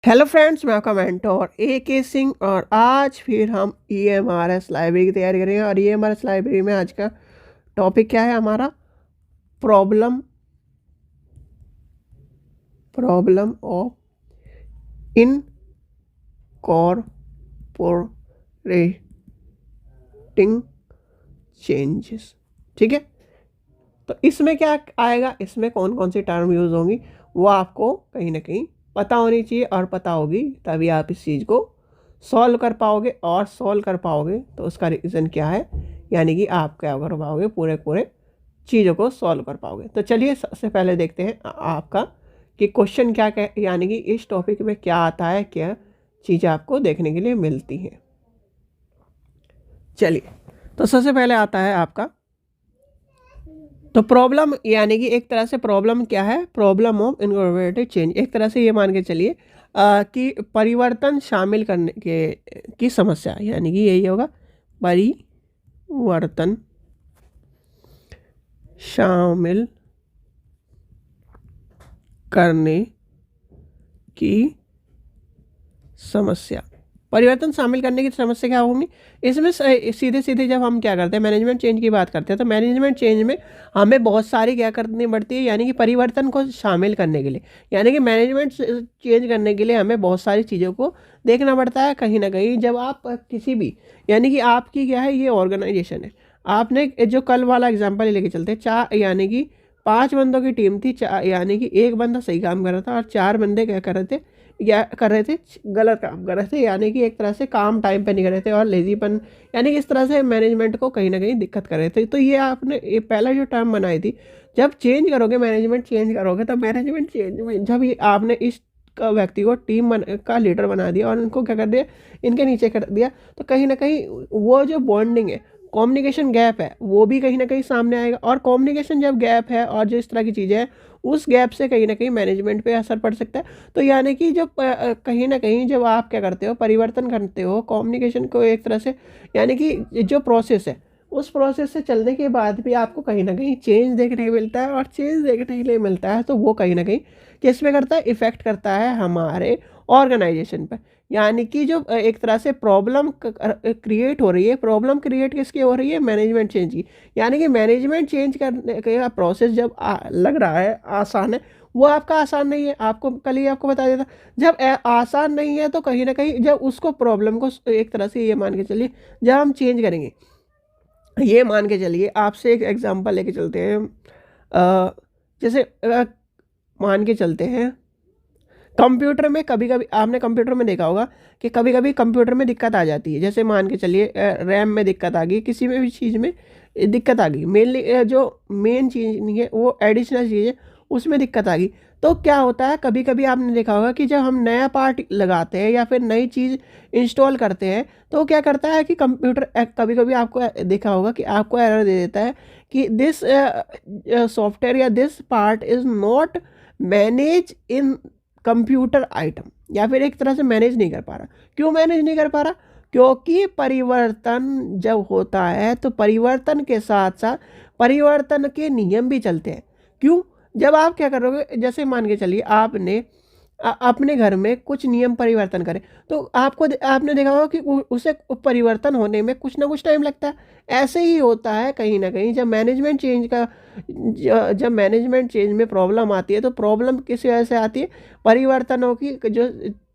Hello friends, मैं आपका mentor के सिंह और आज फिर हम EMRS लाइब्रेरी की तैयारी करेंगे। और EMRS लाइब्रेरी में आज का टॉपिक क्या है हमारा? Problem problem of incorporating changes. ठीक है, तो इसमें क्या आएगा, इसमें कौन कौन सी टर्म यूज़ होंगी वो आपको कहीं ना कहीं पता होनी चाहिए, और पता होगी तभी आप इस चीज़ को सॉल्व कर पाओगे। और सॉल्व कर पाओगे तो उसका रीज़न क्या है, यानी कि आप क्या कर पाओगे, पूरे पूरे चीज़ों को सॉल्व कर पाओगे। तो चलिए सबसे पहले देखते हैं आपका कि क्वेश्चन क्या क्या, यानी कि इस टॉपिक में क्या आता है, क्या चीज़ें आपको देखने के लिए मिलती हैं। चलिए, तो सबसे पहले आता है आपका, तो प्रॉब्लम यानी कि एक तरह से प्रॉब्लम क्या है, प्रॉब्लम ऑफ इनकॉर्पोरेटेड चेंज। एक तरह से ये मान के चलिए कि परिवर्तन शामिल करने के की समस्या, यानी कि यही होगा, परिवर्तन शामिल करने की समस्या। परिवर्तन शामिल करने की समस्या क्या होगी इसमें? सीधे सीधे जब हम क्या करते हैं, मैनेजमेंट चेंज की बात करते हैं, तो मैनेजमेंट चेंज में हमें बहुत सारी क्या करनी पड़ती है, यानी कि परिवर्तन को शामिल करने के लिए, यानी कि मैनेजमेंट चेंज करने के लिए हमें बहुत सारी चीज़ों को देखना पड़ता है। कहीं ना कहीं जब आप किसी भी, यानी कि आपकी क्या है, ये ऑर्गेनाइजेशन है। आपने जो कल वाला एग्जाम्पल लेके चलते हैं, चार यानी कि 5 बंदों की टीम थी, यानी कि एक बंदा सही काम कर रहा था और 4 बंदे क्या कर रहे थे, या कर रहे थे गलत काम कर रहे थे, यानी कि एक तरह से काम टाइम पे नहीं कर रहे थे और लेजीपन, यानी कि इस तरह से मैनेजमेंट को कहीं ना कहीं दिक्कत कर रहे थे। तो ये आपने ये पहला जो टर्म बनाई थी, जब चेंज करोगे, मैनेजमेंट चेंज करोगे, तो मैनेजमेंट चेंज में जब ये आपने इस व्यक्ति को टीम का लीडर बना दिया और उनको क्या कर दिया, इनके नीचे कर दिया, तो कहीं ना कहीं वो जो बॉन्डिंग है, कम्युनिकेशन गैप है, वो भी कहीं ना कहीं सामने आएगा। और कम्युनिकेशन जब गैप है और जो इस तरह की चीज़ें हैं, उस गैप से कहीं ना कहीं मैनेजमेंट पे असर पड़ सकता है। तो यानी कि जब कहीं ना कहीं जब आप क्या करते हो, परिवर्तन करते हो कम्युनिकेशन को एक तरह से, यानी कि जो प्रोसेस है, उस प्रोसेस से चलने के बाद भी आपको कहीं ना कहीं चेंज देखने को मिलता है। और चेंज देखने के लिए मिलता है तो वो कहीं ना कहीं किस पे करता है, इफेक्ट करता है हमारे ऑर्गेनाइजेशन पर। यानी कि जो एक तरह से प्रॉब्लम क्रिएट हो रही है, प्रॉब्लम क्रिएट किसकी हो रही है, मैनेजमेंट चेंज की। यानी कि मैनेजमेंट चेंज करने का प्रोसेस जब लग रहा है आसान है, वो आपका आसान नहीं है। आपको कल ही आपको बता देता, जब आसान नहीं है तो कहीं ना कहीं जब उसको प्रॉब्लम को एक तरह से ये मान के चलिए, जब हम चेंज करेंगे, ये मान के चलिए, आपसे एक एग्जांपल लेके चलते हैं। जैसे मान के चलते हैं, कंप्यूटर में कभी कभी आपने कंप्यूटर में देखा होगा कि कभी कभी कंप्यूटर में दिक्कत आ जाती है। जैसे मान के चलिए रैम में दिक्कत आ गई, किसी में भी चीज़ में दिक्कत आ गई, मेनली जो मेन चीज़ नहीं है वो एडिशनल चीज़ है, उसमें दिक्कत आ गई। तो क्या होता है, कभी कभी आपने देखा होगा कि जब हम नया पार्ट लगाते हैं या फिर नई चीज़ इंस्टॉल करते हैं, तो क्या करता है कि कंप्यूटर कभी कभी आपको देखा होगा कि आपको एरर दे देता है कि दिस सॉफ्टवेयर या this part is not manage in computer item, या फिर एक तरह से मैनेज नहीं कर पा रहा। क्यों मैनेज नहीं कर पा रहा? क्योंकि परिवर्तन जब होता है तो परिवर्तन के साथ साथ परिवर्तन के नियम भी चलते हैं। क्यों? जब आप क्या करोगे, जैसे मान के चलिए आपने अपने घर में कुछ नियम परिवर्तन करे, तो आपने देखा होगा कि उसे परिवर्तन होने में कुछ ना कुछ टाइम लगता है। ऐसे ही होता है कहीं ना कहीं जब मैनेजमेंट चेंज का, जब मैनेजमेंट चेंज में प्रॉब्लम आती है, तो प्रॉब्लम किस वजह से आती है, परिवर्तनों की जो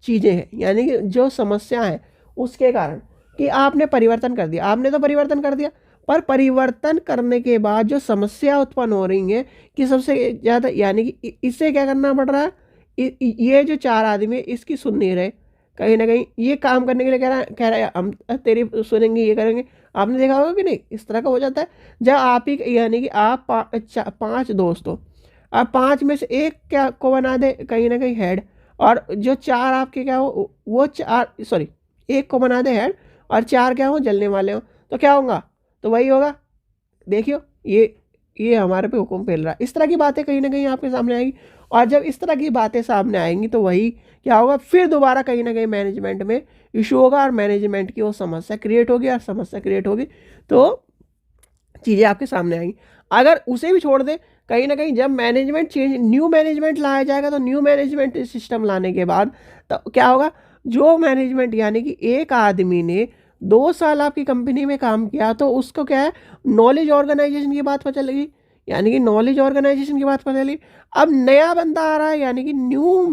चीज़ें हैं, यानी कि जो समस्या है उसके कारण, कि आपने परिवर्तन कर दिया, आपने तो परिवर्तन कर दिया, पर परिवर्तन करने के बाद जो समस्या उत्पन्न हो रही है, कि सबसे ज़्यादा, यानी कि इससे क्या करना पड़ रहा है, ये जो 4 आदमी है इसकी सुन नहीं रहे, कहीं ना कहीं ये काम करने के लिए कह रहा है हम तेरी सुनेंगे, ये करेंगे। आपने देखा होगा कि नहीं, इस तरह का हो जाता है। जब आप ही, यानी कि आप 5 दोस्त हो, अब 5 में से एक क्या को बना दे कहीं ना कहीं हेड, और जो 4 आपके क्या हो, वो 4 सॉरी, एक को बना दे हेड और 4 क्या हो, जलने वाले हो, तो क्या होगा, तो वही होगा। देखियो, ये हमारे पे हुक्म फैल रहा है। इस तरह की बातें कहीं ना कहीं आपके सामने आएंगी, और जब इस तरह की बातें सामने आएंगी तो वही क्या होगा, फिर दोबारा कहीं ना कहीं मैनेजमेंट में इशू होगा, और मैनेजमेंट की वो समस्या क्रिएट होगी, और समस्या क्रिएट होगी तो चीज़ें आपके सामने आएंगी। अगर उसे भी छोड़ दे, कहीं ना कहीं जब मैनेजमेंट चेंज, न्यू मैनेजमेंट लाया जाएगा, तो न्यू मैनेजमेंट सिस्टम लाने के बाद तो क्या होगा, जो मैनेजमेंट यानी कि एक आदमी ने 2 साल आपकी कंपनी में काम किया तो उसको क्या है, नॉलेज ऑर्गेनाइजेशन की बात पता लगी, यानी कि नॉलेज ऑर्गेनाइजेशन की बात पता लगी। अब नया बंदा आ रहा है, यानी कि न्यू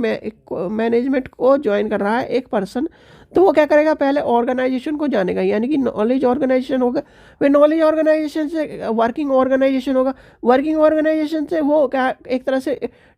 मैनेजमेंट को ज्वाइन कर रहा है एक पर्सन, तो वो क्या करेगा, पहले ऑर्गेनाइजेशन को जानेगा, यानी कि नॉलेज ऑर्गेनाइजेशन होगा, फिर नॉलेज ऑर्गेनाइजेशन से वर्किंग ऑर्गेनाइजेशन होगा, वर्किंग ऑर्गेनाइजेशन से वो क्या एक तरह से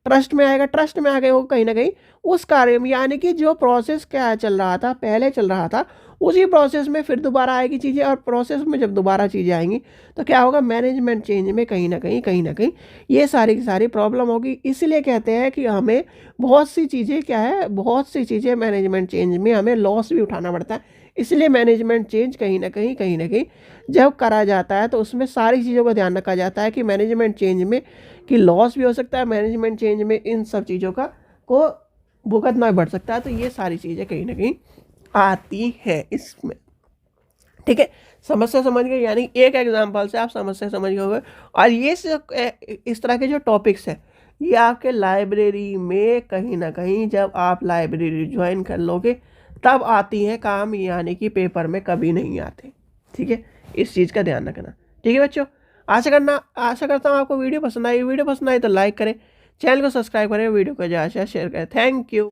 ट्रस्ट में आएगा, ट्रस्ट में आ गए वो कहीं ना कहीं उस कार्य में, यानी कि जो प्रोसेस क्या चल रहा था पहले चल रहा था उसी प्रोसेस में फिर दोबारा आएगी चीज़ें, और प्रोसेस में जब दोबारा चीज़ें आएंगी तो क्या होगा, मैनेजमेंट चेंज में कहीं ना कहीं ये सारी की सारी प्रॉब्लम होगी। इसीलिए कहते हैं कि हमें बहुत सी चीज़ें क्या है, बहुत सी चीज़ें मैनेजमेंट चेंज में हमें लॉस भी उठाना पड़ता है। इसलिए मैनेजमेंट चेंज कहीं ना कहीं जब करा जाता है तो उसमें सारी चीज़ों का ध्यान रखा जाता है कि मैनेजमेंट चेंज में कि लॉस भी हो सकता है, मैनेजमेंट चेंज में इन सब चीज़ों का को भुगतना बढ़ सकता है। तो ये सारी चीज़ें कहीं ना कहीं आती है इसमें। ठीक है, समस्या समझ गए, यानी एक एग्जांपल से आप समस्या समझ गए होंगे। और ये इस तरह के जो टॉपिक्स हैं ये आपके लाइब्रेरी में कहीं ना कहीं जब आप लाइब्रेरी ज्वाइन कर लोगे तब आती हैं काम, यानी कि पेपर में कभी नहीं आते। ठीक है, इस चीज़ का ध्यान रखना। ठीक है बच्चों, आशा करता हूँ आपको वीडियो पसंद आई। वीडियो पसंद आई तो लाइक करें, चैनल को सब्सक्राइब करें, वीडियो को ज़्यादा से शेयर करें। Thank you.